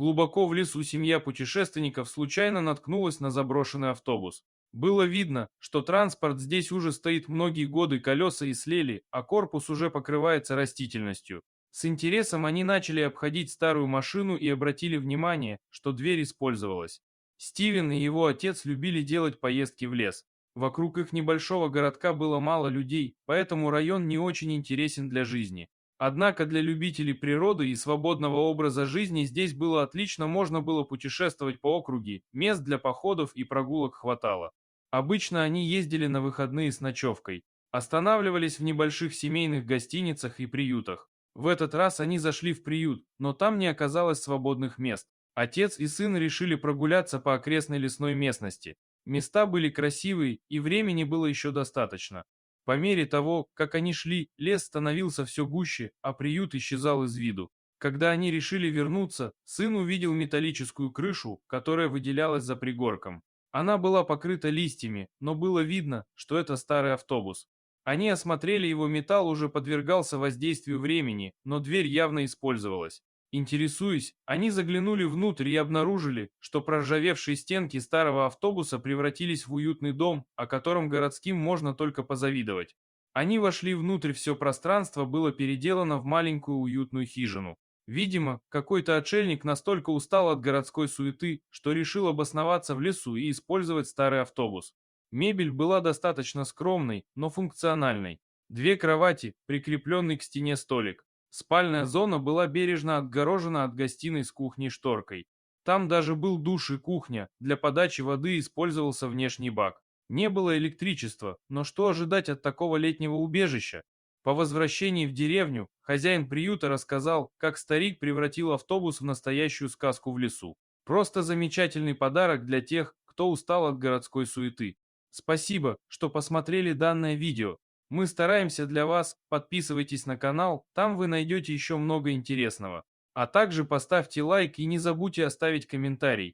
Глубоко в лесу семья путешественников случайно наткнулась на заброшенный автобус. Было видно, что транспорт здесь уже стоит многие годы, колеса и слели, а корпус уже покрывается растительностью. С интересом они начали обходить старую машину и обратили внимание, что дверь использовалась. Стивен и его отец любили делать поездки в лес. Вокруг их небольшого городка было мало людей, поэтому район не очень интересен для жизни. Однако для любителей природы и свободного образа жизни здесь было отлично, можно было путешествовать по округе, мест для походов и прогулок хватало. Обычно они ездили на выходные с ночевкой, останавливались в небольших семейных гостиницах и приютах. В этот раз они зашли в приют, но там не оказалось свободных мест. Отец и сын решили прогуляться по окрестной лесной местности. Места были красивые, и времени было еще достаточно. По мере того, как они шли, лес становился все гуще, а приют исчезал из виду. Когда они решили вернуться, сын увидел металлическую крышу, которая выделялась за пригорком. Она была покрыта листьями, но было видно, что это старый автобус. Они осмотрели его, металл уже подвергался воздействию времени, но дверь явно использовалась. Интересуясь, они заглянули внутрь и обнаружили, что проржавевшие стенки старого автобуса превратились в уютный дом, о котором городским можно только позавидовать. Они вошли внутрь, все пространство было переделано в маленькую уютную хижину. Видимо, какой-то отшельник настолько устал от городской суеты, что решил обосноваться в лесу и использовать старый автобус. Мебель была достаточно скромной, но функциональной. Две кровати, прикрепленный к стене столик. Спальная зона была бережно отгорожена от гостиной с кухней шторкой. Там даже был душ и кухня, для подачи воды использовался внешний бак. Не было электричества, но что ожидать от такого летнего убежища? По возвращении в деревню, хозяин приюта рассказал, как старик превратил автобус в настоящую сказку в лесу. Просто замечательный подарок для тех, кто устал от городской суеты. Спасибо, что посмотрели данное видео. Мы стараемся для вас, подписывайтесь на канал, там вы найдете еще много интересного. А также поставьте лайк и не забудьте оставить комментарий.